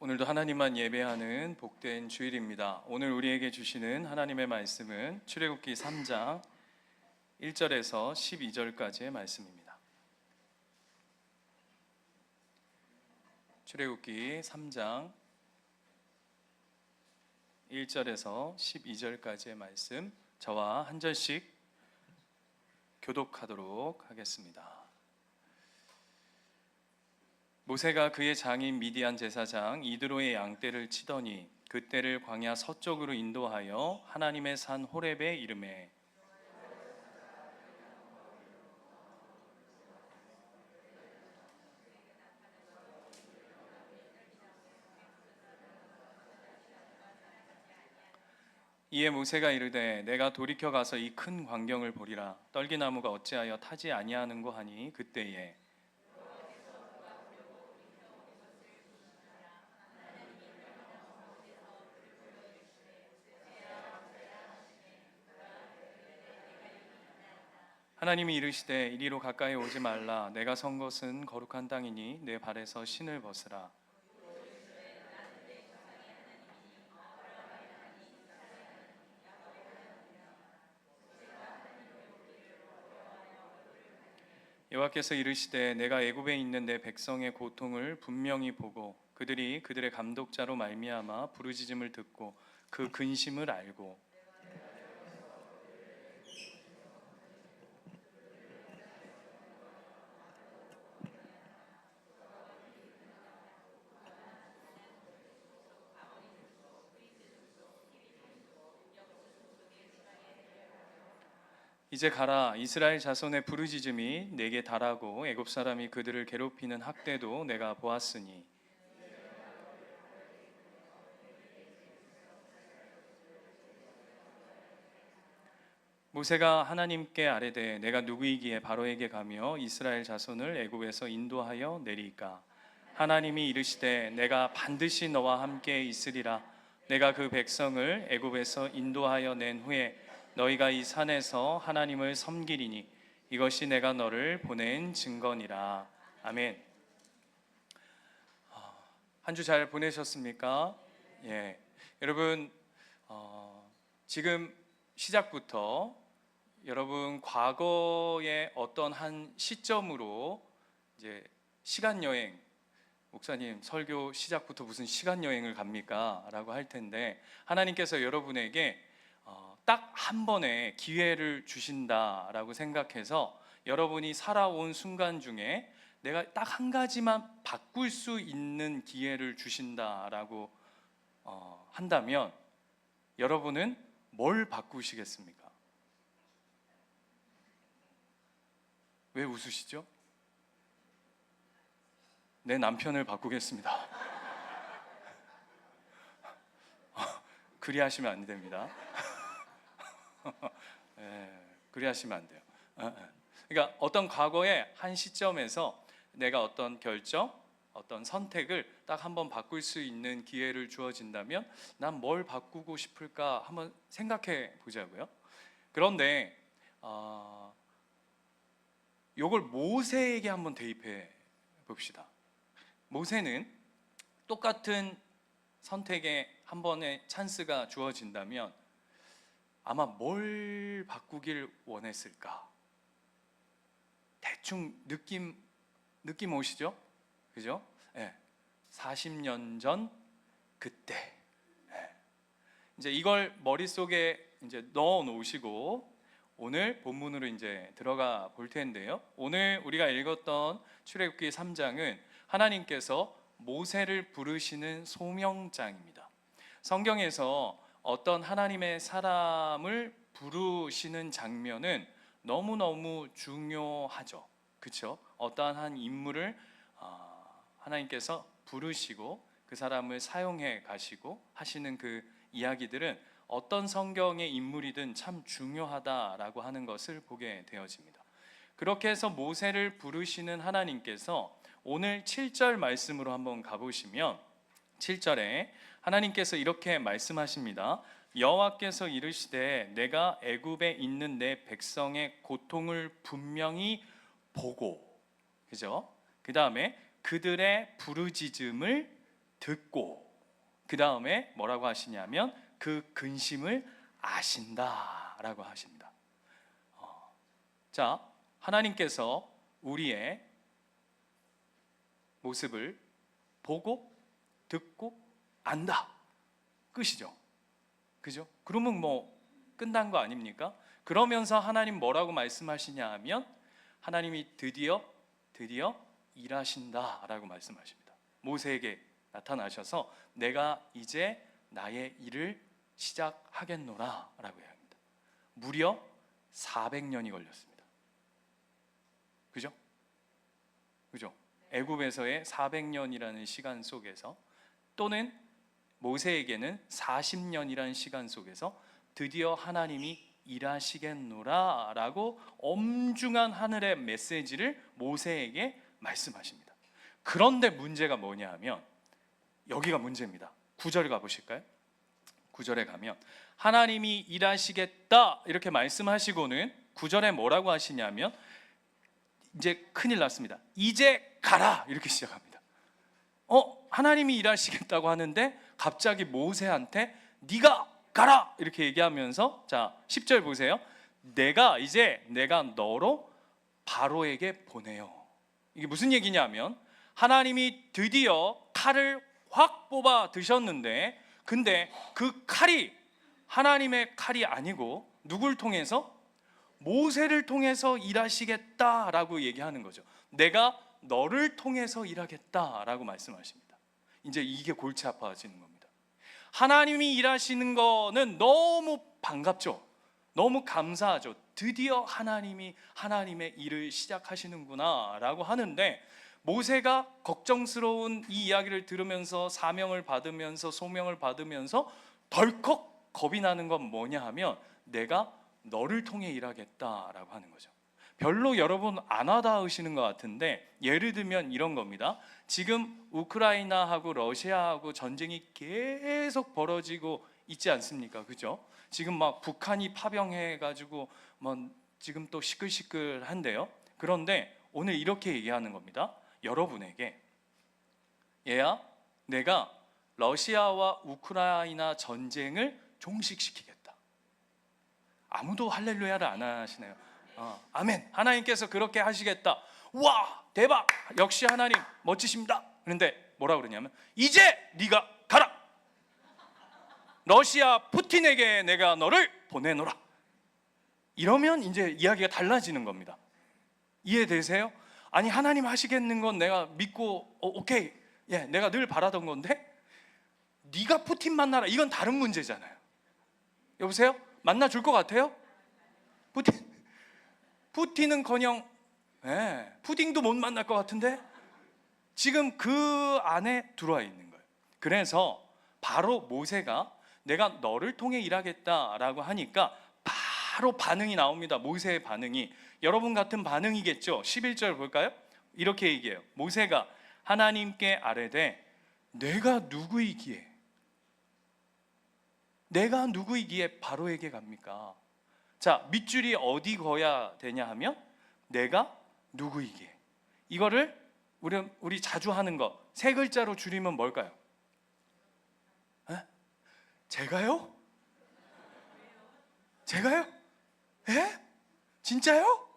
오늘도 하나님만 예배하는 복된 주일입니다. 오늘 우리에게 주시는 하나님의 말씀은 출애굽기 3장 1절에서 12절까지의 말씀입니다. 출애굽기 3장 1절에서 12절까지의 말씀, 저와 한 절씩 교독하도록 하겠습니다. 모세가 그의 장인 미디안 제사장 이드로의 양떼를 치더니 그 떼를 광야 서쪽으로 인도하여 하나님의 산 호렙에 이르매 이에 모세가 이르되 내가 돌이켜 가서 이 큰 광경을 보리라. 떨기나무가 어찌하여 타지 아니하는고 하니 그때에 하나님이 이르시되 이리로 가까이 오지 말라. 내가 선 것은 거룩한 땅이니 내 발에서 신을 벗으라. 여호와께서 이르시되 내가 애굽에 있는 내 백성의 고통을 분명히 보고 그들이 그들의 감독자로 말미암아 부르짖음을 듣고 그 근심을 알고 이제 가라. 이스라엘 자손의 부르짖음이 내게 달하고 애굽 사람이 그들을 괴롭히는 학대도 내가 보았으니 모세가 하나님께 아뢰되 내가 누구이기에 바로에게 가며 이스라엘 자손을 애굽에서 인도하여 내리까. 하나님이 이르시되 내가 반드시 너와 함께 있으리라. 내가 그 백성을 애굽에서 인도하여 낸 후에 너희가 이 산에서 하나님을 섬기리니 이것이 내가 너를 보낸 증거니라. 아멘. 한 주 잘 보내셨습니까? 예, 여러분 지금 시작부터 여러분 과거의 어떤 한 시점으로 이제 시간 여행, 목사님 설교 시작부터 무슨 시간 여행을 갑니까? 라고 할 텐데 하나님께서 여러분에게 딱 한 번의 기회를 주신다라고 생각해서 여러분이 살아온 순간 중에 내가 딱 한 가지만 바꿀 수 있는 기회를 주신다라고 한다면 여러분은 뭘 바꾸시겠습니까? 왜 웃으시죠? 내 남편을 바꾸겠습니다. 그리 하시면 안 됩니다. 네, 그리 하시면 안 돼요. 그러니까 어떤 과거의 한 시점에서 내가 어떤 결정, 어떤 선택을 딱 한번 바꿀 수 있는 기회를 주어진다면 난 뭘 바꾸고 싶을까 한번 생각해 보자고요. 그런데 이걸 모세에게 한번 대입해 봅시다. 모세는 똑같은 선택에 한 번의 찬스가 주어진다면 아마 뭘 바꾸길 원했을까? 대충 느낌 오시죠? 그죠? 예. 40년 전 그때. 예. 이제 이걸 머릿속에 이제 넣어 놓으시고 오늘 본문으로 이제 들어가 볼 텐데요. 오늘 우리가 읽었던 출애굽기 3장은 하나님께서 모세를 부르시는 소명장입니다. 성경에서 어떤 하나님의 사람을 부르시는 장면은 너무너무 중요하죠. 그렇죠? 어떠한 한 인물을 하나님께서 부르시고 그 사람을 사용해 가시고 하시는 그 이야기들은 어떤 성경의 인물이든 참 중요하다라고 하는 것을 보게 되어집니다. 그렇게 해서 모세를 부르시는 하나님께서 오늘 7절 말씀으로 한번 가보시면 7절에 하나님께서 이렇게 말씀하십니다. 여호와께서 이르시되 내가 애굽에 있는 내 백성의 고통을 분명히 보고, 그죠? 그 다음에 그들의 부르짖음을 듣고, 그 다음에 뭐라고 하시냐면 그 근심을 아신다라고 하십니다. 자, 하나님께서 우리의 모습을 보고 듣고 안다, 끝이죠. 그죠? 그러면 뭐 끝난 거 아닙니까? 그러면서 하나님 뭐라고 말씀하시냐 하면 하나님이 드디어 일하신다라고 말씀하십니다. 모세에게 나타나셔서 내가 이제 나의 일을 시작하겠노라 라고 합니다. 무려 400년이 걸렸습니다. 그죠? 그죠? 애굽에서의 400년이라는 시간 속에서, 또는 모세에게는 40년이라는 시간 속에서 드디어 하나님이 일하시겠노라 라고 엄중한 하늘의 메시지를 모세에게 말씀하십니다. 그런데 문제가 뭐냐 하면 여기가 문제입니다. 9절 가보실까요? 9절에 가면 하나님이 일하시겠다 이렇게 말씀하시고는 9절에 뭐라고 하시냐면 이제 큰일 났습니다. 이제 가라 이렇게 시작합니다. 하나님이 일하시겠다고 하는데 갑자기 모세한테 네가 가라 이렇게 얘기하면서, 자 10절 보세요. 내가 너로 바로에게 보내요. 이게 무슨 얘기냐면 하나님이 드디어 칼을 확 뽑아 드셨는데, 근데 그 칼이 하나님의 칼이 아니고 누굴 통해서? 모세를 통해서 일하시겠다라고 얘기하는 거죠. 내가 너를 통해서 일하겠다라고 말씀하십니다. 이제 이게 골치 아파지는 겁니다. 하나님이 일하시는 거는 너무 반갑죠. 너무 감사하죠. 드디어 하나님이 하나님의 일을 시작하시는구나 라고 하는데, 모세가 걱정스러운 이 이야기를 들으면서 사명을 받으면서 소명을 받으면서 덜컥 겁이 나는 건 뭐냐 하면 내가 너를 통해 일하겠다라고 하는 거죠. 별로 여러분 안 와닿으시는 것 같은데, 예를 들면 이런 겁니다. 지금 우크라이나하고 러시아하고 전쟁이 계속 벌어지고 있지 않습니까? 그죠? 지금 막 북한이 파병해가지고 뭐 지금 또 시끌시끌한데요. 그런데 오늘 이렇게 얘기하는 겁니다. 여러분에게, 얘야, 내가 러시아와 우크라이나 전쟁을 종식시키겠다. 아무도 할렐루야를 안 하시네요. 아멘. 하나님께서 그렇게 하시겠다. 와, 대박. 역시 하나님 멋지십니다. 그런데 뭐라 그러냐면 이제 네가 가라. 러시아 푸틴에게 내가 너를 보내노라. 이러면 이제 이야기가 달라지는 겁니다. 이해되세요? 아니 하나님 하시겠는 건 내가 믿고 오케이, 예, 내가 늘 바라던 건데 네가 푸틴 만나라, 이건 다른 문제잖아요. 여보세요? 만나줄 것 같아요? 푸틴은커녕 푸딩도 못 만날 것 같은데 지금 그 안에 들어와 있는 거예요. 그래서 바로 모세가 내가 너를 통해 일하겠다라고 하니까 바로 반응이 나옵니다. 모세의 반응이 여러분 같은 반응이겠죠. 11절 볼까요? 이렇게 얘기해요. 모세가 하나님께 아뢰되 내가 누구이기에 바로에게 갑니까? 자, 밑줄이 어디 거야 되냐 하면 내가 누구이기에. 이거를 우리 자주 하는 거 세 글자로 줄이면 뭘까요? 제가요? 제가요? 에? 진짜요?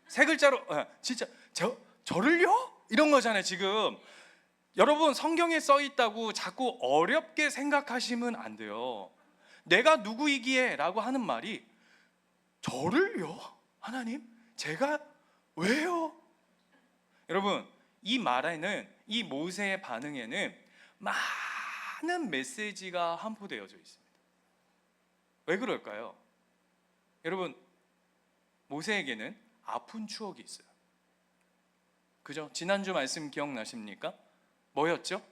세 글자로 진짜 저를요? 이런 거잖아요. 지금 여러분 성경에 써 있다고 자꾸 어렵게 생각하시면 안 돼요. 내가 누구이기에 라고 하는 말이 저를요? 하나님? 제가 왜요? 여러분 이 말에는, 이 모세의 반응에는 많은 메시지가 함포되어져 있습니다. 왜 그럴까요? 여러분 모세에게는 아픈 추억이 있어요. 그죠? 지난주 말씀 기억나십니까? 뭐였죠?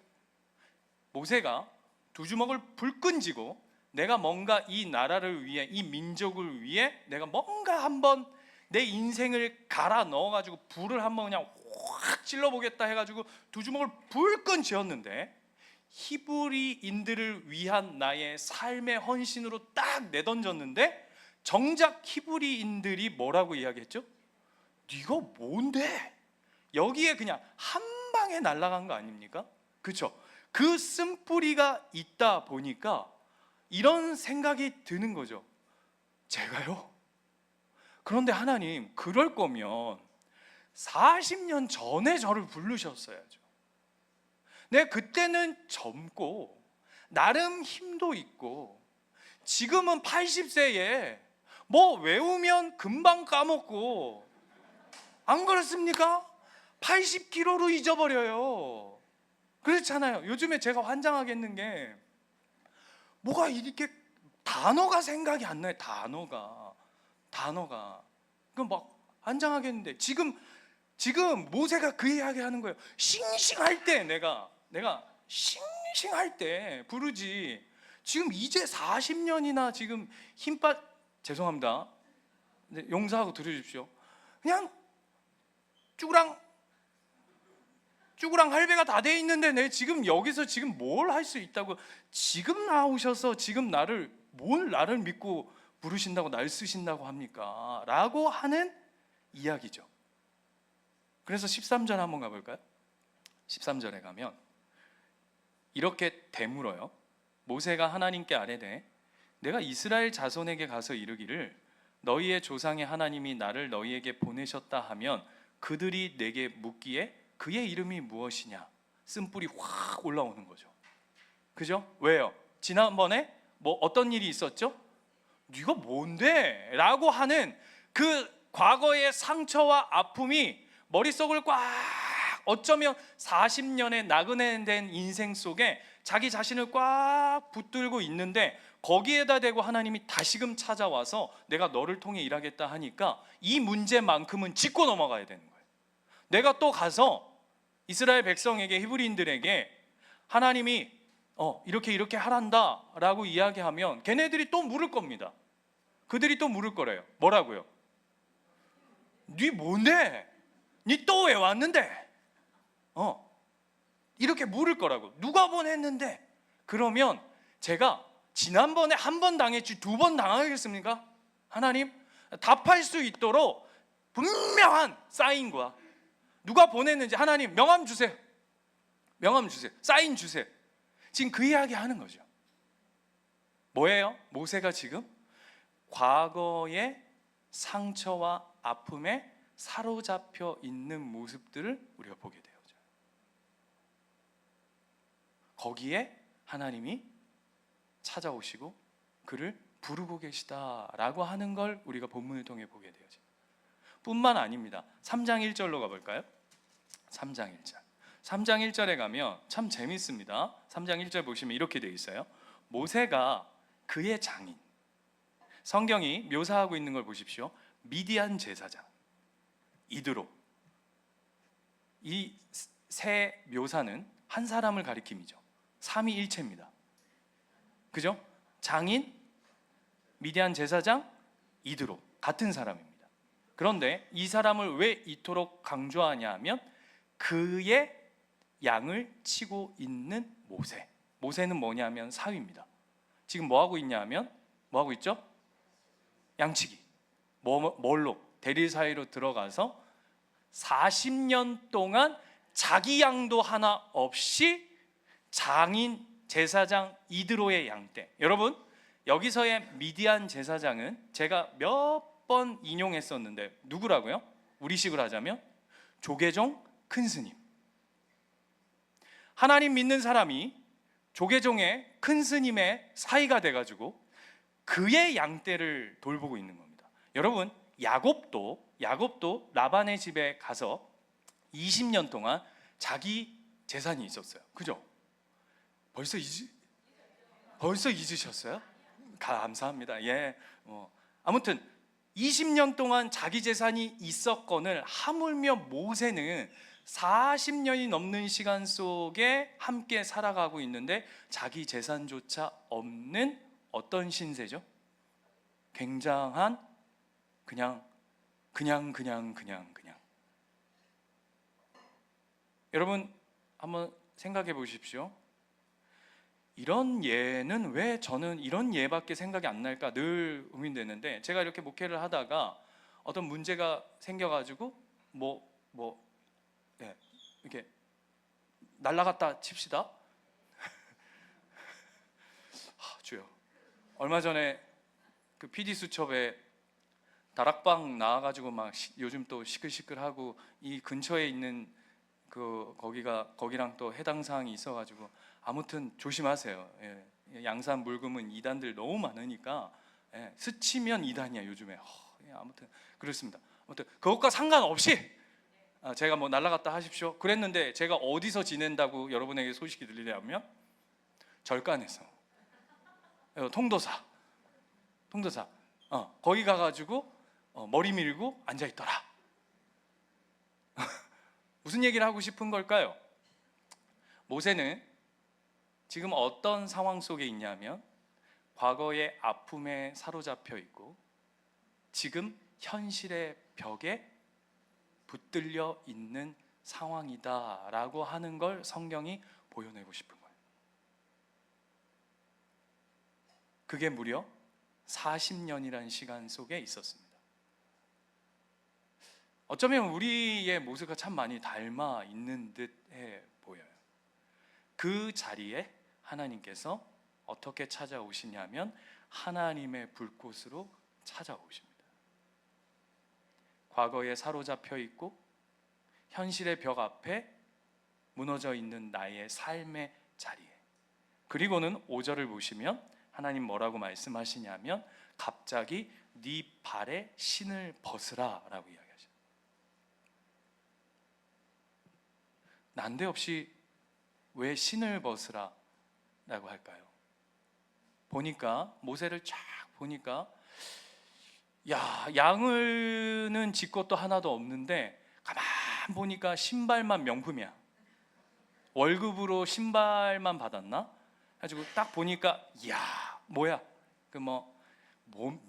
모세가 두 주먹을 불끈 쥐고 내가 뭔가 이 나라를 위해, 이 민족을 위해 내가 뭔가 한번 내 인생을 갈아 넣어가지고 불을 한번 그냥 확 찔러보겠다 해가지고 두 주먹을 불끈 쥐었는데 히브리인들을 위한 나의 삶의 헌신으로 딱 내던졌는데 정작 히브리인들이 뭐라고 이야기했죠? 네가 뭔데? 여기에 그냥 한 방에 날아간 거 아닙니까? 그렇죠? 그 쓴뿌리가 있다 보니까 이런 생각이 드는 거죠. 제가요? 그런데 하나님, 그럴 거면 40년 전에 저를 부르셨어야죠. 내 그때는 젊고 나름 힘도 있고, 지금은 80세에 뭐 외우면 금방 까먹고, 안 그렇습니까? 80kg로 잊어버려요. 그렇잖아요. 요즘에 제가 환장하겠는 게, 뭐가 이렇게 단어가 생각이 안 나요. 단어가 그럼 막 환장하겠는데, 지금 모세가 그 이야기 하는 거예요. 싱싱할 때 내가 싱싱할 때 부르지. 지금 이제 40년이나 지금 죄송합니다. 용서하고 들어주십시오. 그냥 쭈구랑 할배가 다 돼 있는데 내 지금 여기서 지금 뭘 할 수 있다고, 지금 나오셔서 지금 나를 믿고 부르신다고, 날 쓰신다고 합니까? 라고 하는 이야기죠. 그래서 13절 한번 가볼까요? 13절에 가면 이렇게 되물어요. 모세가 하나님께 아뢰되 내가 이스라엘 자손에게 가서 이르기를 너희의 조상의 하나님이 나를 너희에게 보내셨다 하면 그들이 내게 묻기에 그의 이름이 무엇이냐? 쓴뿔이 확 올라오는 거죠. 그죠? 왜요? 지난번에 뭐 어떤 일이 있었죠? 네가 뭔데? 라고 하는 그 과거의 상처와 아픔이 머릿속을 꽉, 어쩌면 40년의 나그네된 인생 속에 자기 자신을 꽉 붙들고 있는데, 거기에다 대고 하나님이 다시금 찾아와서 내가 너를 통해 일하겠다 하니까 이 문제만큼은 짚고 넘어가야 되는 거예요. 내가 또 가서 이스라엘 백성에게, 히브리인들에게 하나님이 이렇게 하란다 라고 이야기하면 걔네들이 또 물을 겁니다. 그들이 또 물을 거래요. 뭐라고요? 네 뭔데? 네 또 왜 왔는데? 이렇게 물을 거라고. 누가 보냈는데? 그러면 제가 지난번에 한 번 당했지 2번 당하겠습니까? 하나님, 답할 수 있도록 분명한 사인과 누가 보냈는지 하나님 명함 주세요. 사인 주세요. 지금 그 이야기 하는 거죠. 뭐예요? 모세가 지금 과거의 상처와 아픔에 사로잡혀 있는 모습들을 우리가 보게 되죠. 거기에 하나님이 찾아오시고 그를 부르고 계시다라고 하는 걸 우리가 본문을 통해 보게 되죠. 뿐만 아닙니다. 3장 1절로 가볼까요? 3장 1절에 가면 참 재밌습니다. 3장 1절 보시면 이렇게 되어 있어요. 모세가 그의 장인, 성경이 묘사하고 있는 걸 보십시오. 미디안 제사장 이드로. 이 세 묘사는 한 사람을 가리킴이죠. 삼위일체입니다. 그죠? 장인, 미디안 제사장, 이드로, 같은 사람입니다. 그런데 이 사람을 왜 이토록 강조하냐 하면 그의 양을 치고 있는 모세는 뭐냐면 사위입니다. 지금 뭐 하고 있냐 하면 뭐 하고 있죠? 양치기. 뭘로? 대리 사이로 들어가서 40년 동안 자기 양도 하나 없이 장인 제사장 이드로의 양떼. 여러분, 여기서의 미디안 제사장은 제가 몇 번 인용했었는데 누구라고요? 우리식으로 하자면 조계종 큰 스님. 하나님 믿는 사람이 조계종의 큰 스님의 사이가 돼가지고 그의 양떼를 돌보고 있는 겁니다. 여러분, 야곱도 라반의 집에 가서 20년 동안 자기 재산이 있었어요. 그죠? 벌써 잊으셨어요? 감사합니다. 예. 아무튼 20년 동안 자기 재산이 있었거늘 하물며 모세는 40년이 넘는 시간 속에 함께 살아가고 있는데 자기 재산조차 없는 어떤 신세죠? 굉장한 그냥. 여러분 한번 생각해 보십시오. 이런 예는 왜 저는 이런 예밖에 생각이 안 날까 늘 고민되는데, 제가 이렇게 목회를 하다가 어떤 문제가 생겨가지고 이렇게 날라갔다 칩시다. 얼마 전에 그 PD 수첩에 다락방 나와가지고 막 요즘 또 시끌시끌하고 이 근처에 있는 그 거기랑 또 해당 사항이 있어가지고 아무튼 조심하세요. 예. 양산 물금은 이단들 너무 많으니까 예. 스치면 이단이야 요즘에. 예. 아무튼 그렇습니다. 아무튼 그것과 상관없이 제가 뭐 날라갔다 하십시오. 그랬는데 제가 어디서 지낸다고 여러분에게 소식이 들리냐면 절간에서 통도사 거기 가가지고 머리 밀고 앉아 있더라. 무슨 얘기를 하고 싶은 걸까요? 모세는 지금 어떤 상황 속에 있냐면 과거의 아픔에 사로잡혀 있고 지금 현실의 벽에 붙들려 있는 상황이다라고 하는 걸 성경이 보여내고 싶은 거예요. 그게 무려 40년이라는 시간 속에 있었습니다. 어쩌면 우리의 모습과 참 많이 닮아 있는 듯해 보여요. 그 자리에 하나님께서 어떻게 찾아오시냐면 하나님의 불꽃으로 찾아오십니다. 과거에 사로잡혀 있고 현실의 벽 앞에 무너져 있는 나의 삶의 자리에. 그리고는 5절을 보시면 하나님 뭐라고 말씀하시냐면 갑자기 네 발에 신을 벗으라 라고 이야기하셔요. 난데없이 왜 신을 벗으라 라고 할까요? 보니까 모세를 쫙 보니까 양을은 질 것도 하나도 없는데 가만 보니까 신발만 명품이야. 월급으로 신발만 받았나? 가지고 딱 보니까 뭐야? 뭐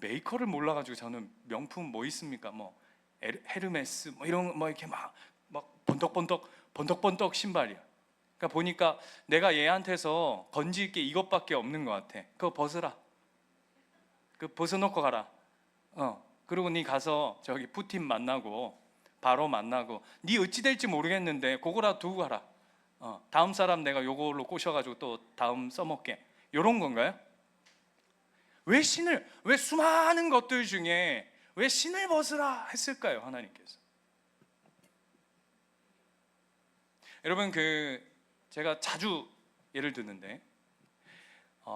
메이커를 몰라가지고 저는 명품 뭐 있습니까? 뭐 헤르메스 뭐 이런 뭐 이렇게 막 번덕번덕 신발이야. 그러니까 보니까 내가 얘한테서 건질 게 이것밖에 없는 것 같아. 그거 벗어라. 그 벗어놓고 가라. 그리고 네 가서 저기 푸틴 만나고 바로 만나고 네 어찌 될지 모르겠는데 그거라 두고 가라. 다음 사람 내가 요걸로 꼬셔가지고 또 다음 써먹게. 요런 건가요? 왜 수많은 것들 중에 왜 신을 벗으라 했을까요? 하나님께서. 여러분 제가 자주 예를 드는데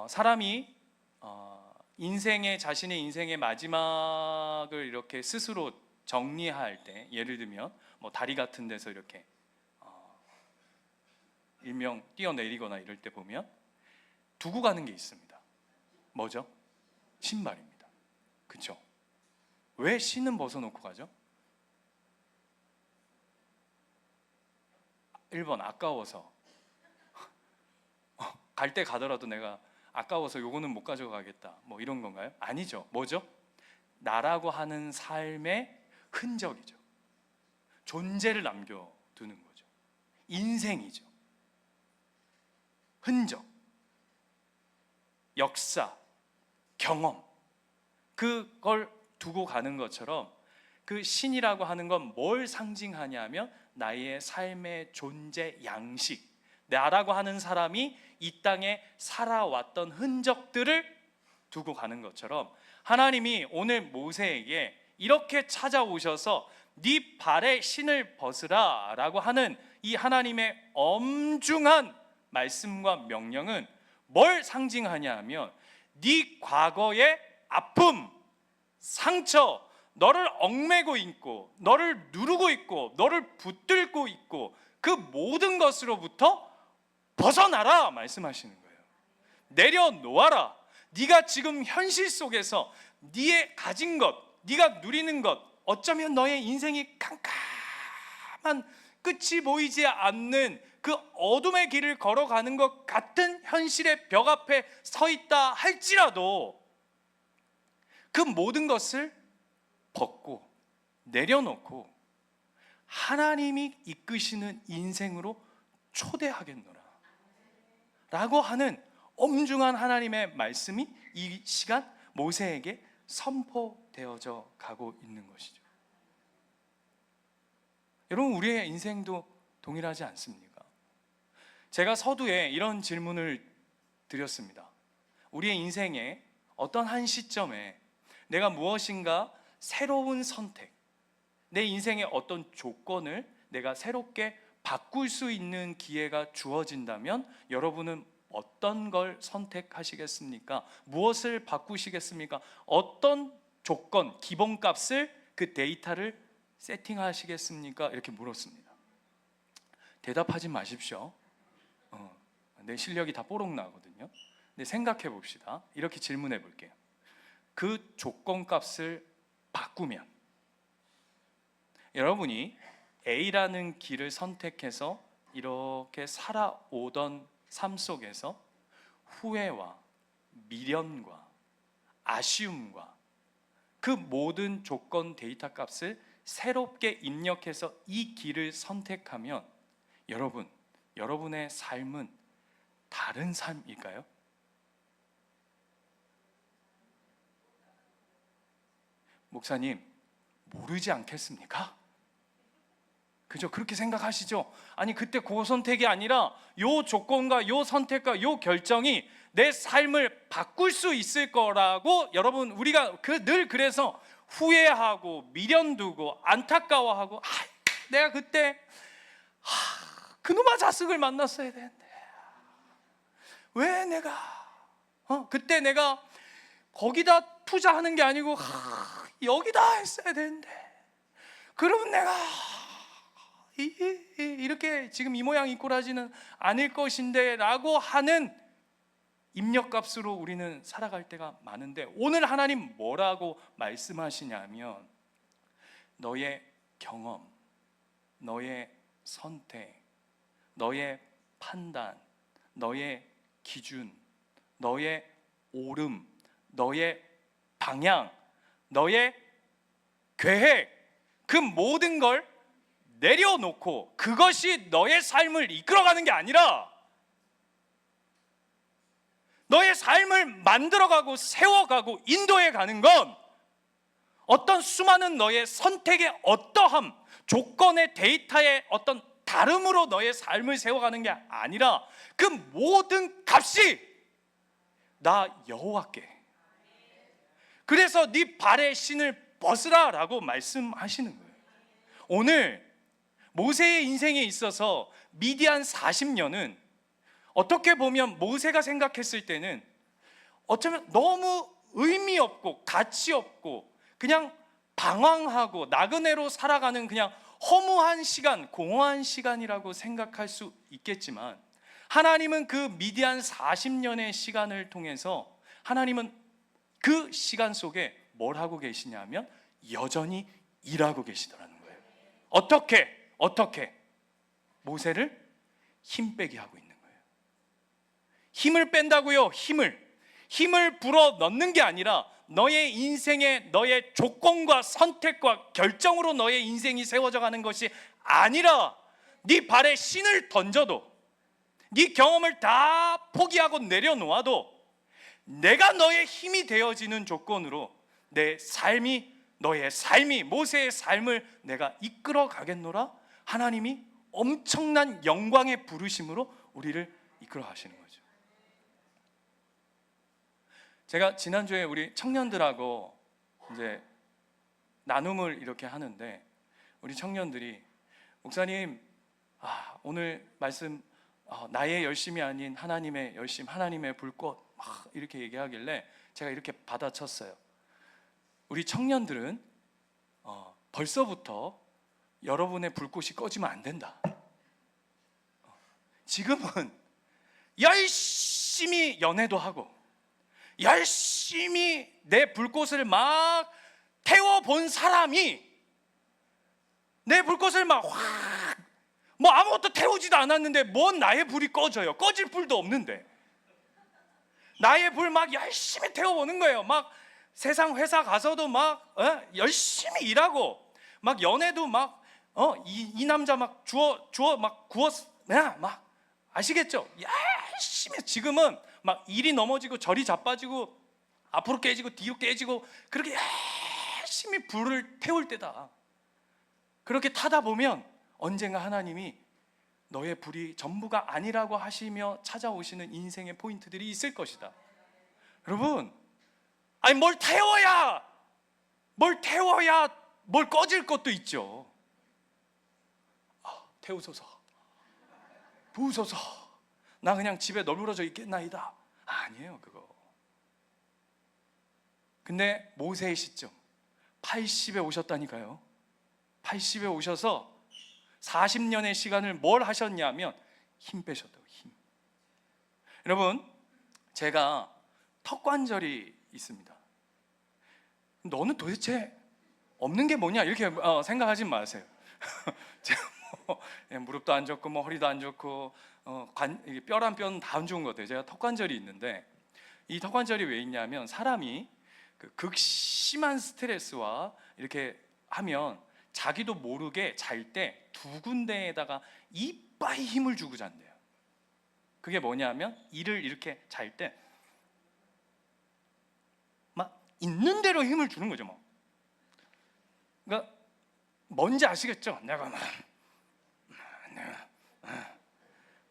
사람이 자신의 인생의 마지막을 이렇게 스스로 정리할 때 예를 들면 뭐 다리 같은 데서 이렇게 일명 뛰어내리거나 이럴 때 보면 두고 가는 게 있습니다. 뭐죠? 신발입니다. 그렇죠? 왜 신은 벗어놓고 가죠? 1번 아까워서 갈 때 가더라도 내가 아까워서 요거는 못 가져가겠다 뭐 이런 건가요? 아니죠. 뭐죠? 나라고 하는 삶의 흔적이죠. 존재를 남겨두는 거죠. 인생이죠. 흔적, 역사, 경험, 그걸 두고 가는 것처럼 그 신이라고 하는 건 뭘 상징하냐면 나의 삶의 존재 양식, 나라고 하는 사람이 이 땅에 살아왔던 흔적들을 두고 가는 것처럼 하나님이 오늘 모세에게 이렇게 찾아오셔서 네 발에 신을 벗으라 라고 하는 이 하나님의 엄중한 말씀과 명령은 뭘 상징하냐 하면 네 과거의 아픔, 상처, 너를 얽매고 있고 너를 누르고 있고 너를 붙들고 있고 그 모든 것으로부터 벗어나라 말씀하시는 거예요. 내려놓아라. 네가 지금 현실 속에서 네의 가진 것, 네가 누리는 것, 어쩌면 너의 인생이 캄캄한 끝이 보이지 않는 그 어둠의 길을 걸어가는 것 같은 현실의 벽 앞에 서 있다 할지라도 그 모든 것을 벗고 내려놓고 하나님이 이끄시는 인생으로 초대하겠노라 라고 하는 엄중한 하나님의 말씀이 이 시간 모세에게 선포되어져 가고 있는 것이죠. 여러분, 우리의 인생도 동일하지 않습니까? 제가 서두에 이런 질문을 드렸습니다. 우리의 인생에 어떤 한 시점에 내가 무엇인가 새로운 선택, 내 인생의 어떤 조건을 내가 새롭게 바꿀 수 있는 기회가 주어진다면 여러분은 어떤 걸 선택하시겠습니까? 무엇을 바꾸시겠습니까? 어떤 조건, 기본값을 그 데이터를 세팅하시겠습니까? 이렇게 물었습니다. 대답하지 마십시오. 내 실력이 다 뽀록 나거든요. 근데 생각해 봅시다. 이렇게 질문해 볼게요. 그 조건값을 바꾸면 여러분이 A라는 길을 선택해서 이렇게 살아오던 삶 속에서 후회와 미련과 아쉬움과 그 모든 조건 데이터 값을 새롭게 입력해서 이 길을 선택하면 여러분의 삶은 다른 삶일까요? 목사님, 모르지 않겠습니까? 그죠? 그렇게 생각하시죠? 아니, 그때 그 선택이 아니라 요 조건과 요 선택과 요 결정이 내 삶을 바꿀 수 있을 거라고 여러분, 우리가 늘 그래서 후회하고 미련 두고 안타까워하고 내가 그때 그놈의 자식을 만났어야 되는데 왜 내가 그때 내가 거기다 투자하는 게 아니고 여기다 했어야 되는데 그러면 내가 이렇게 지금 이 모양 이 꼴하지는 않을 것인데 라고 하는 입력값으로 우리는 살아갈 때가 많은데, 오늘 하나님 뭐라고 말씀하시냐면 너의 경험, 너의 선택, 너의 판단, 너의 기준, 너의 옳음, 너의 방향, 너의 계획, 그 모든 걸 내려놓고 그것이 너의 삶을 이끌어가는 게 아니라 너의 삶을 만들어가고 세워가고 인도해가는 건 어떤 수많은 너의 선택의 어떠함, 조건의 데이터의 어떤 다름으로 너의 삶을 세워가는 게 아니라 그 모든 값이 나 여호와께, 그래서 네 발의 신을 벗으라 라고 말씀하시는 거예요. 오늘 모세의 인생에 있어서 미디안 40년은 어떻게 보면 모세가 생각했을 때는 어쩌면 너무 의미 없고 가치 없고 그냥 방황하고 나그네로 살아가는 그냥 허무한 시간, 공허한 시간이라고 생각할 수 있겠지만, 하나님은 그 미디안 40년의 시간을 통해서 하나님은 그 시간 속에 뭘 하고 계시냐면 여전히 일하고 계시더라는 거예요. 어떻게? 모세를 힘 빼게 하고 있는 거예요. 힘을 뺀다고요. 힘을 불어 넣는 게 아니라 너의 인생의 너의 조건과 선택과 결정으로 너의 인생이 세워져 가는 것이 아니라 네 발에 신을 던져도, 네 경험을 다 포기하고 내려놓아도 내가 너의 힘이 되어지는 조건으로 내 삶이, 너의 삶이, 모세의 삶을 내가 이끌어 가겠노라. 하나님이 엄청난 영광의 부르심으로 우리를 이끌어 가시는 거죠. 제가 지난주에 우리 청년들하고 이제 나눔을 이렇게 하는데, 우리 청년들이 목사님, 오늘 말씀 나의 열심이 아닌 하나님의 열심, 하나님의 불꽃 막 이렇게 얘기하길래 제가 이렇게 받아쳤어요. 우리 청년들은 벌써부터 여러분의 불꽃이 꺼지면 안 된다. 지금은 열심히 연애도 하고 열심히 내 불꽃을 막 태워본 사람이 내 불꽃을 막 뭐 아무것도 태우지도 않았는데 뭔 나의 불이 꺼져요? 꺼질 불도 없는데 나의 불 막 열심히 태워보는 거예요. 막 세상 회사 가서도 막 열심히 일하고 막 연애도 막 이 남자 막 주어 막 구웠 막 아시겠죠? 열심히 지금은 막 일이 넘어지고 저리 자빠지고 앞으로 깨지고 뒤로 깨지고 그렇게 열심히 불을 태울 때다. 그렇게 타다 보면 언젠가 하나님이 너의 불이 전부가 아니라고 하시며 찾아오시는 인생의 포인트들이 있을 것이다. 여러분, 아니 뭘 태워야 뭘 꺼질 것도 있죠. 태우소서, 부으소서, 나 그냥 집에 널브러져 있겠나이다. 아니에요 그거. 근데 모세의 시점 80에 오셨다니까요. 80에 오셔서 40년의 시간을 뭘 하셨냐면 힘 빼셨다고. 힘. 여러분, 제가 턱관절이 있습니다. 너는 도대체 없는 게 뭐냐 이렇게 생각하지 마세요. 제가 무릎도 안 좋고 허리도 안 좋고 뼈 한 뼈는 다 안 좋은 것 같아요. 제가 턱관절이 있는데, 이 턱관절이 왜 있냐면 사람이 그 극심한 스트레스와 이렇게 하면 자기도 모르게 잘 때 두 군데에다가 이빠이 힘을 주고 잔대요. 그게 뭐냐면 이를 이렇게 잘 때 막 있는 대로 힘을 주는 거죠. 뭐. 그러니까 뭔지 아시겠죠? 내가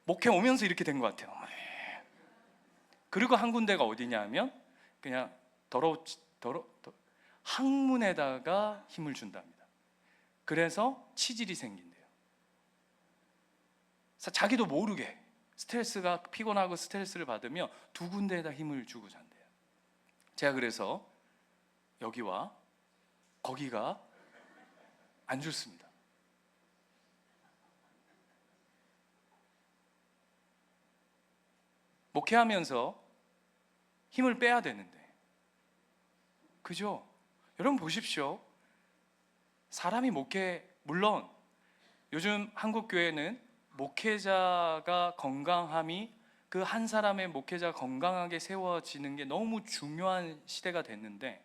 목회 오면서 이렇게 된 것 같아요. 그리고 한 군데가 어디냐면 그냥 항문에다가 힘을 준답니다. 그래서 치질이 생긴대요. 자기도 모르게 스트레스가 피곤하고 스트레스를 받으며 두 군데에다 힘을 주고 잔대요. 제가 그래서 여기와 거기가 안 좋습니다. 목회하면서 힘을 빼야 되는데, 그죠? 여러분 보십시오. 사람이 물론 요즘 한국 교회는 목회자가 건강함이, 그 한 사람의 목회자가 건강하게 세워지는 게 너무 중요한 시대가 됐는데,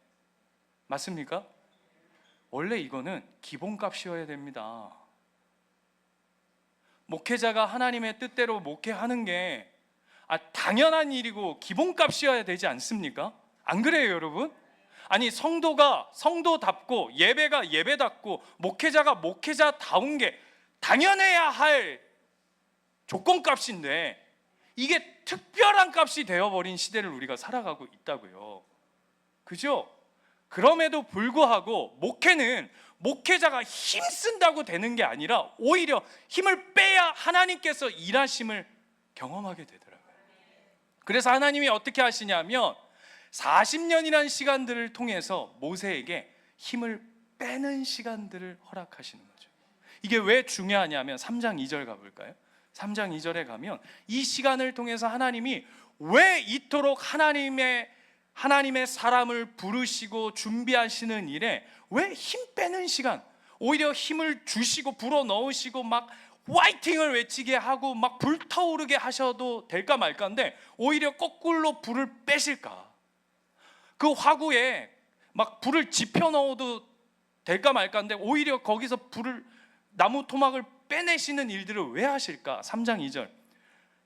맞습니까? 원래 이거는 기본값이어야 됩니다. 목회자가 하나님의 뜻대로 목회하는 게 당연한 일이고 기본값이어야 되지 않습니까? 안 그래요, 여러분? 아니, 성도가 성도답고 예배가 예배답고 목회자가 목회자다운 게 당연해야 할 조건값인데, 이게 특별한 값이 되어버린 시대를 우리가 살아가고 있다고요. 그죠? 그럼에도 불구하고 목회는 목회자가 힘쓴다고 되는 게 아니라 오히려 힘을 빼야 하나님께서 일하심을 경험하게 되더라고요. 그래서 하나님이 어떻게 하시냐면 40년이라는 시간들을 통해서 모세에게 힘을 빼는 시간들을 허락하시는 거죠. 이게 왜 중요하냐면 3장 2절 가볼까요? 3장 2절에 가면 이 시간을 통해서 하나님이 왜 이토록 하나님의 사람을 부르시고 준비하시는 일에 왜 힘 빼는 시간, 오히려 힘을 주시고 불어넣으시고 막 화이팅을 외치게 하고 막 불타오르게 하셔도 될까 말까인데 오히려 거꾸로 불을 빼실까? 그 화구에 막 불을 지펴 넣어도 될까 말까인데 오히려 거기서 나무 토막을 빼내시는 일들을 왜 하실까? 3장 2절,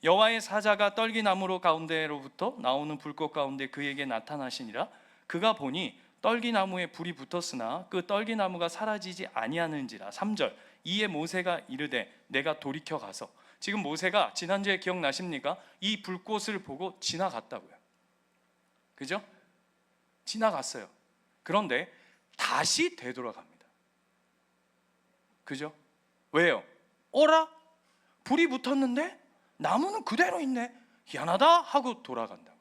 여호와의 사자가 떨기나무로 가운데로부터 나오는 불꽃 가운데 그에게 나타나시니라. 그가 보니 떨기나무에 불이 붙었으나 그 떨기나무가 사라지지 아니하는지라. 3절, 이에 모세가 이르되 내가 돌이켜 가서. 지금 모세가 지난주에 기억나십니까? 이 불꽃을 보고 지나갔다고요. 그죠? 지나갔어요. 그런데 다시 되돌아갑니다. 그죠? 왜요? 어라? 불이 붙었는데 나무는 그대로 있네. 희한하다 하고 돌아간다고.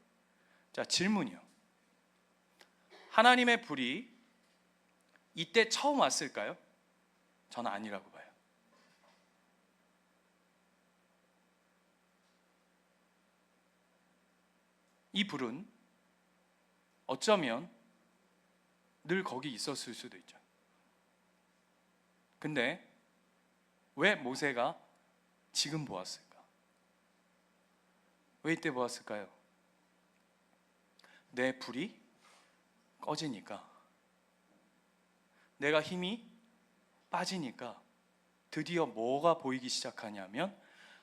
자, 질문이요. 하나님의 불이 이때 처음 왔을까요? 저는 아니라고 봐요. 이 불은 어쩌면 늘 거기 있었을 수도 있죠. 근데 왜 모세가 지금 보았을까? 왜 이때 보았을까요? 내 불이 꺼지니까, 내가 힘이 빠지니까 드디어 뭐가 보이기 시작하냐면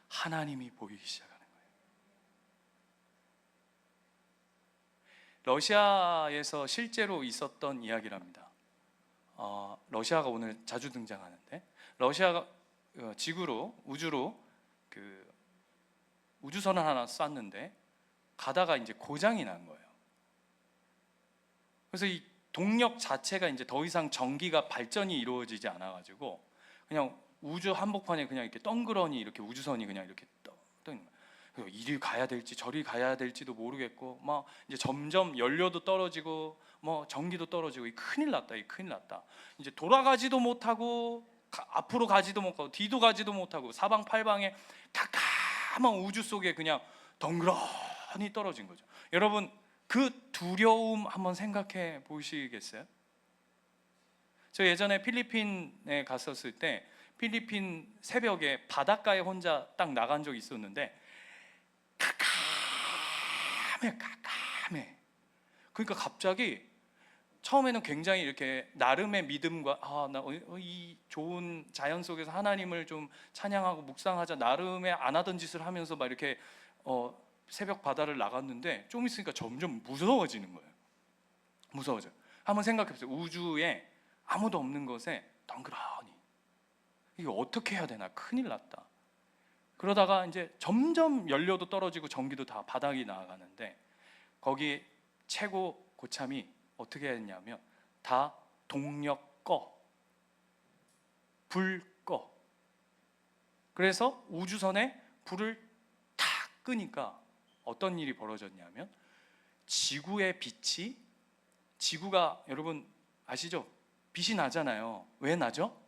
하나님이 보이기 시작하는 거예요. 러시아에서 실제로 있었던 이야기랍니다. 러시아가 오늘 자주 등장하는데, 러시아가 지구로, 우주로 우주선을 하나 쐈는데 가다가 이제 고장이 난 거예요. 그래서 이 동력 자체가 이제 더 이상 전기가 발전이 이루어지지 않아가지고 그냥 우주 한복판에 그냥 이렇게 덩그러니 이렇게 우주선이 그냥 이렇게 떠 있는 거예요. 이리 가야 될지 저리 가야 될지도 모르겠고 막 이제 점점 연료도 떨어지고 뭐 전기도 떨어지고 이 큰일 났다, 이 큰일 났다. 이제 돌아가지도 못하고 앞으로 가지도 못하고 뒤도 가지도 못하고 사방팔방에 깜깜한 우주 속에 그냥 덩그러니 떨어진 거죠. 여러분 그 두려움 한번 생각해 보시겠어요? 저 예전에 필리핀에 갔었을 때 필리핀 새벽에 바닷가에 혼자 딱 나간 적이 있었는데 깜깜해. 그러니까 갑자기 처음에는 굉장히 이렇게 나름의 믿음과 나 이 좋은 자연 속에서 하나님을 좀 찬양하고 묵상하자 나름의 안 하던 짓을 하면서 막 이렇게 새벽 바다를 나갔는데 좀 있으니까 점점 무서워지는 거예요. 무서워져요. 한번 생각해 보세요. 우주에 아무도 없는 곳에 덩그러니 이거 어떻게 해야 되나, 큰일 났다. 그러다가 이제 점점 연료도 떨어지고 전기도 다 바닥이 나가는데 거기 최고 고참이 어떻게 했냐면 다 동력 꺼, 불 꺼. 그래서 우주선에 불을 탁 끄니까 어떤 일이 벌어졌냐면 지구의 빛이, 지구가 여러분 아시죠? 빛이 나잖아요. 왜 나죠?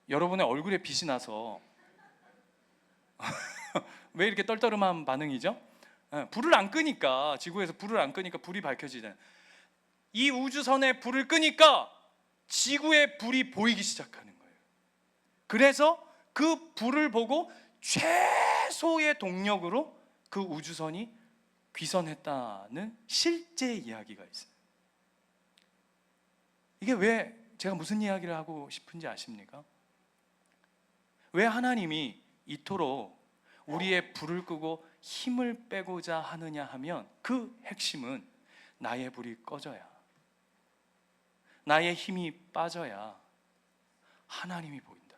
여러분의 얼굴에 빛이 나서. 왜 이렇게 떨떠름한 반응이죠? 불을 안 끄니까, 지구에서 불을 안 끄니까 불이 밝혀지잖아요. 이 우주선에 불을 끄니까 지구의 불이 보이기 시작하는 거예요. 그래서 그 불을 보고 최소의 동력으로 그 우주선이 귀선했다는 실제 이야기가 있어요. 이게 왜 제가 무슨 이야기를 하고 싶은지 아십니까? 왜 하나님이 이토록 우리의 불을 끄고 힘을 빼고자 하느냐 하면 그 핵심은 나의 불이 꺼져야, 나의 힘이 빠져야 하나님이 보인다.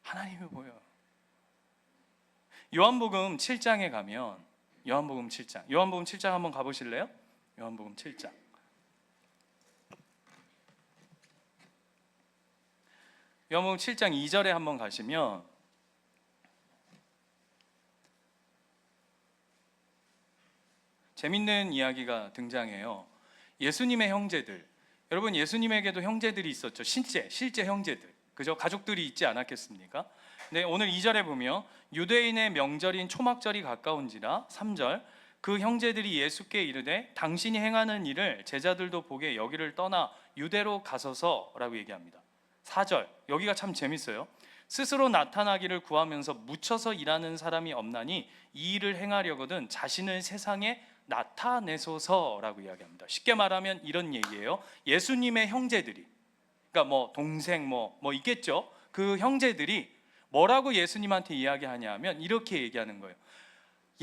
하나님이 보여요. 요한복음 7장에 가면, 요한복음 7장 한번 가보실래요? 요한복음 7장. 요한복음 7장 2절에 한번 가시면 재밌는 이야기가 등장해요. 예수님의 형제들, 여러분 예수님에게도 형제들이 있었죠. 실제 형제들, 그죠? 가족들이 있지 않았겠습니까? 네, 오늘 2절에 보면 유대인의 명절인 초막절이 가까운지라, 3절, 그 형제들이 예수께 이르되 당신이 행하는 일을 제자들도 보게 여기를 떠나 유대로 가소서라고 얘기합니다. 4절, 여기가 참 재밌어요. 스스로 나타나기를 구하면서 묻혀서 일하는 사람이 없나니 이 일을 행하려거든 자신을 세상에 나타내소서라고 이야기합니다. 쉽게 말하면 이런 얘기예요. 예수님의 형제들이, 그러니까 뭐 동생 뭐 있겠죠. 그 형제들이 뭐라고 예수님한테 이야기하냐 하면 이렇게 얘기하는 거예요.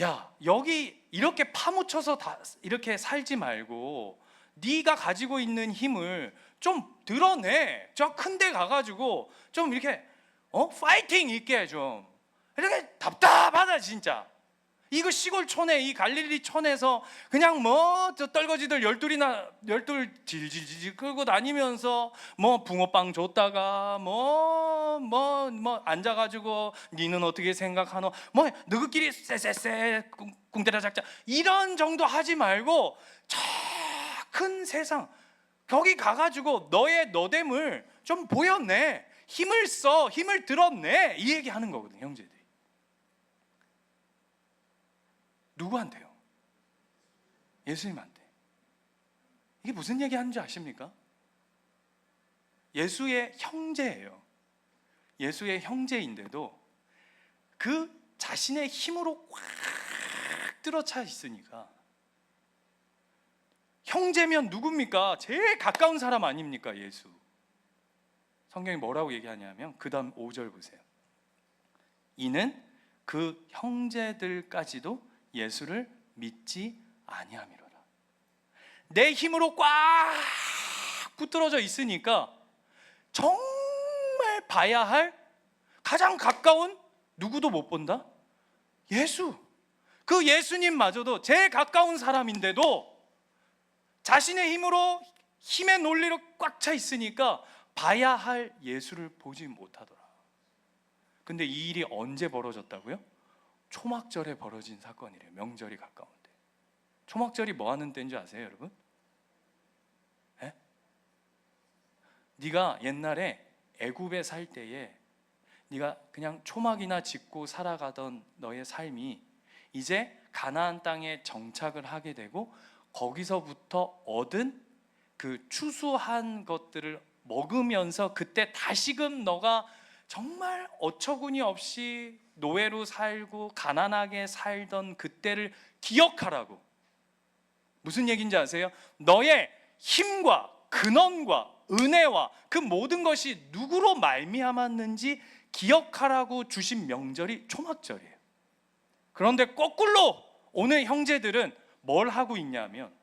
야, 여기 이렇게 파묻혀서 다 이렇게 살지 말고 네가 가지고 있는 힘을 좀 드러내. 저 큰 데 가가지고 좀 이렇게 파이팅 있게 좀. 이렇게 답답하다 진짜. 이거 시골촌에, 이 갈릴리 촌에서 그냥 저 떨거지들 열둘 질질질 끌고 다니면서 붕어빵 줬다가 앉아가지고 니는 어떻게 생각하노, 너희끼리 쎄쎄쎄 궁대라 작자 이런 정도 하지 말고 저 큰 세상 거기 가가지고 너의 너됨을 좀 보여내. 힘을 써, 힘을 드러내. 이 얘기 하는 거거든요, 형제들이. 누구한테요? 예수님한테. 이게 무슨 얘기 하는지 아십니까? 예수의 형제예요. 예수의 형제인데도 그 자신의 힘으로 꽉 들어차 있으니까. 형제면 누굽니까? 제일 가까운 사람 아닙니까? 예수. 성경이 뭐라고 얘기하냐면 그 다음 5절 보세요. 이는 그 형제들까지도 예수를 믿지 아니함이로라. 내 힘으로 꽉 붙들어져 있으니까 정말 봐야 할 가장 가까운 누구도 못 본다? 예수. 그 예수님마저도 제일 가까운 사람인데도 자신의 힘으로, 힘의 논리로 꽉 차 있으니까 봐야 할 예수를 보지 못하더라. 근데 이 일이 언제 벌어졌다고요? 초막절에 벌어진 사건이래요. 명절이 가까운데. 초막절이 뭐 하는 때인 줄 아세요, 여러분? 에? 네가 옛날에 애굽에 살 때에 네가 그냥 초막이나 짓고 살아가던 너의 삶이 이제 가나안 땅에 정착을 하게 되고 거기서부터 얻은 그 추수한 것들을 먹으면서 그때 다시금 너가 정말 어처구니 없이 노예로 살고 가난하게 살던 그때를 기억하라고. 무슨 얘기인지 아세요? 너의 힘과 근원과 은혜와 그 모든 것이 누구로 말미암았는지 기억하라고 주신 명절이 초막절이에요. 그런데 거꾸로 오늘 형제들은 뭘 하고 있냐면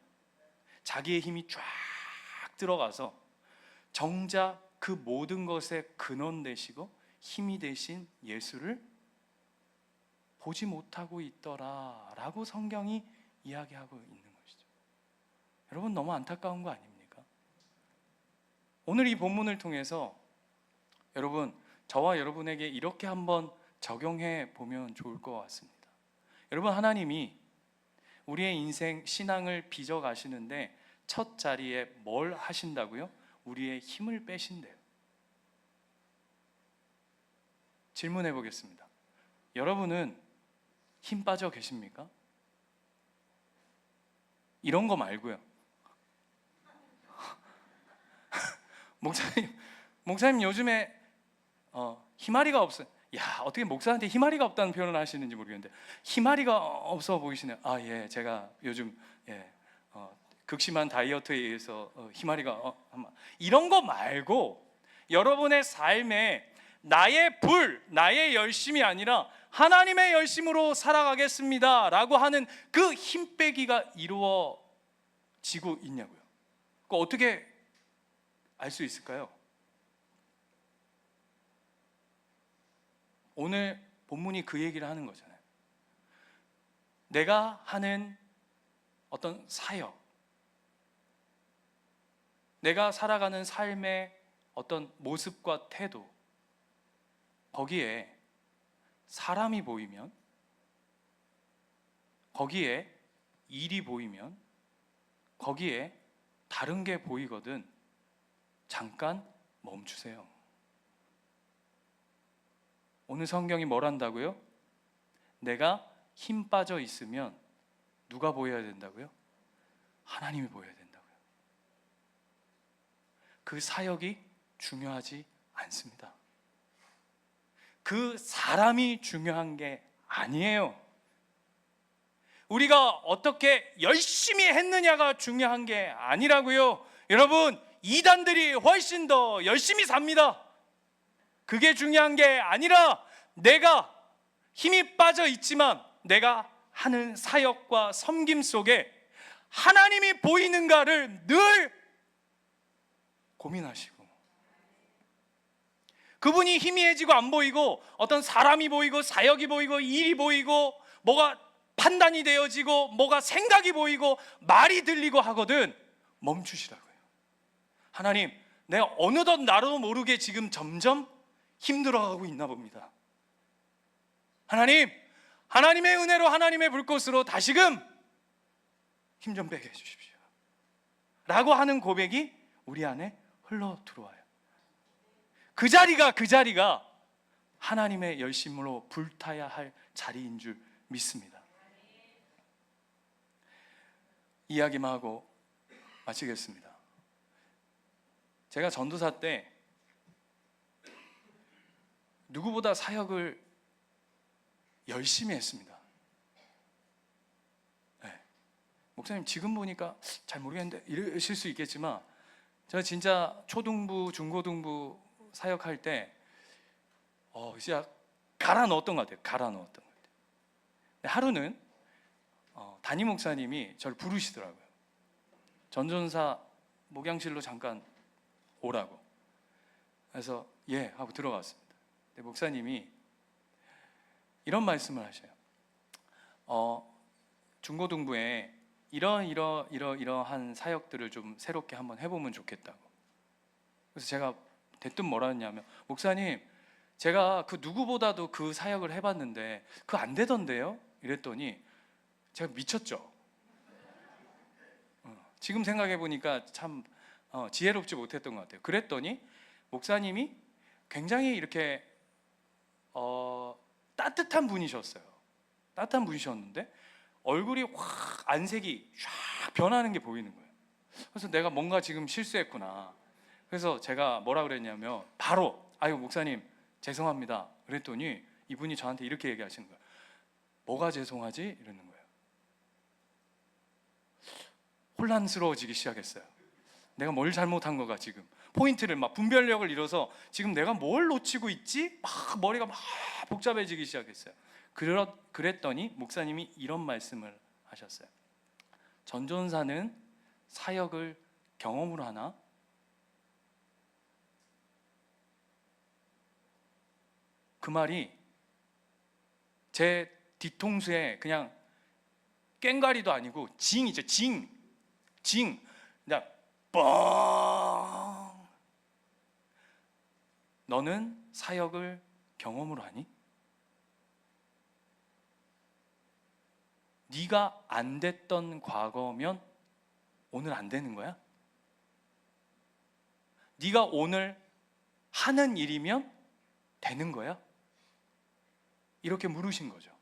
자기의 힘이 쫙 들어가서 정작 그 모든 것의 근원 되시고 힘이 되신 예수를 보지 못하고 있더라라고 성경이 이야기하고 있는 것이죠. 여러분, 너무 안타까운 거 아닙니까? 오늘 이 본문을 통해서 여러분, 저와 여러분에게 이렇게 한번 적용해 보면 좋을 것 같습니다. 여러분, 하나님이 우리의 인생 신앙을 빚어 가시는데 첫 자리에 뭘 하신다고요? 우리의 힘을 빼신대요. 질문해 보겠습니다. 여러분은 힘 빠져 계십니까? 이런 거 말고요. 목사님 요즘에 희마리가 없어요. 야, 어떻게 목사한테 희마리가 없다는 표현을 하시는지 모르겠는데 희마리가 없어 보이시네요. 아, 예, 제가 요즘 극심한 다이어트에 의해서 희마리가 이런 거 말고 여러분의 삶에 나의 불, 나의 열심이 아니라 하나님의 열심으로 살아가겠습니다 라고 하는 그 힘 빼기가 이루어지고 있냐고요. 그거 어떻게 알 수 있을까요? 오늘 본문이 그 얘기를 하는 거잖아요. 내가 하는 어떤 사역, 내가 살아가는 삶의 어떤 모습과 태도, 거기에 사람이 보이면, 거기에 일이 보이면, 거기에 다른 게 보이거든 잠깐 멈추세요. 오늘 성경이 뭘 한다고요? 내가 힘 빠져 있으면 누가 보여야 된다고요? 하나님이 보여야 된다고요. 그 사역이 중요하지 않습니다. 그 사람이 중요한 게 아니에요. 우리가 어떻게 열심히 했느냐가 중요한 게 아니라고요. 여러분, 이단들이 훨씬 더 열심히 삽니다. 그게 중요한 게 아니라 내가 힘이 빠져 있지만 내가 하는 사역과 섬김 속에 하나님이 보이는가를 늘 고민하시고, 그분이 희미해지고 안 보이고 어떤 사람이 보이고 사역이 보이고 일이 보이고 뭐가 판단이 되어지고 뭐가 생각이 보이고 말이 들리고 하거든 멈추시라고요. 하나님, 내가 어느덧 나도 모르게 지금 점점 힘들어가고 있나 봅니다. 하나님, 하나님의 은혜로 하나님의 불꽃으로 다시금 힘 좀 빼게 해주십시오 라고 하는 고백이 우리 안에 흘러 들어와요. 그 자리가 하나님의 열심으로 불타야 할 자리인 줄 믿습니다. 이야기만 하고 마치겠습니다. 제가 전도사 때 누구보다 사역을 열심히 했습니다. 네. 목사님 지금 보니까 잘 모르겠는데 이러실 수 있겠지만 제가 진짜 초등부, 중고등부 사역할 때 진짜 갈아 넣었던 것 같아요. 하루는 담임 목사님이 저를 부르시더라고요. 전전사 목양실로 잠깐 오라고. 그래서 예 하고 들어갔습니다. 근데 목사님이 이런 말씀을 하셔요. 중고등부에 이러한 사역들을 좀 새롭게 한번 해보면 좋겠다고. 그래서 제가 대뜸 뭐라 했냐면, 목사님, 제가 그 누구보다도 그 사역을 해봤는데 그거 안 되던데요? 이랬더니 제가 미쳤죠. 지금 생각해 보니까 참 지혜롭지 못했던 것 같아요. 그랬더니 목사님이 굉장히 이렇게 따뜻한 분이셨어요. 따뜻한 분이셨는데 얼굴이 확 안색이 샥 변하는 게 보이는 거예요. 그래서 내가 뭔가 지금 실수했구나. 그래서 제가 뭐라 그랬냐면 바로 아유 목사님 죄송합니다 그랬더니 이분이 저한테 이렇게 얘기하시는 거예요. 뭐가 죄송하지? 이러는 거예요. 혼란스러워지기 시작했어요. 내가 뭘 잘못한 거가 지금 포인트를 막 분별력을 잃어서 지금 내가 뭘 놓치고 있지? 막 머리가 막 복잡해지기 시작했어요. 그랬더니 목사님이 이런 말씀을 하셨어요. 전전사는 사역을 경험으로 하나? 그 말이 제 뒤통수에 그냥 꽹과리도 아니고 징이죠. 징 그냥 뻥. 너는 사역을 경험으로 하니? 네가 안 됐던 과거면 오늘 안 되는 거야? 네가 오늘 하는 일이면 되는 거야? 이렇게 물으신 거죠.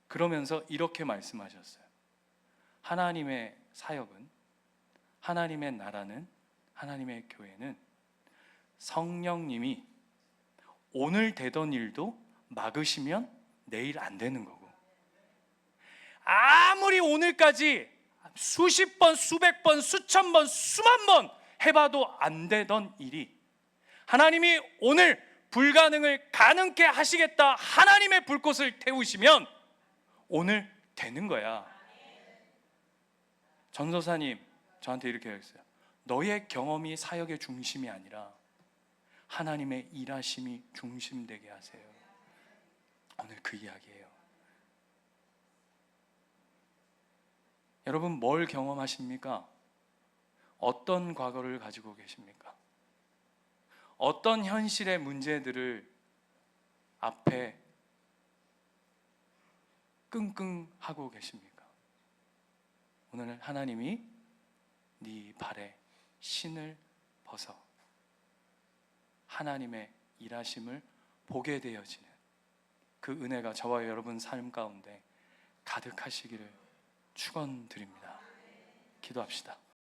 그러면서 이렇게 말씀하셨어요. 하나님의 사역은, 하나님의 나라는, 하나님의 교회는 성령님이 오늘 되던 일도 막으시면 내일 안 되는 거고, 아무리 오늘까지 수십 번, 수백 번, 수천 번, 수만 번 해봐도 안 되던 일이 하나님이 오늘 불가능을 가능케 하시겠다 하나님의 불꽃을 태우시면 오늘 되는 거야. 전도사님 저한테 이렇게 했어요. 너의 경험이 사역의 중심이 아니라 하나님의 일하심이 중심되게 하세요. 오늘 그 이야기예요. 여러분 뭘 경험하십니까? 어떤 과거를 가지고 계십니까? 어떤 현실의 문제들을 앞에 끙끙 하고 계십니까? 오늘 하나님이 네 발에 신을 벗어 하나님의 일하심을 보게 되어지는 그 은혜가 저와 여러분 삶 가운데 가득하시기를 축원드립니다. 기도합시다.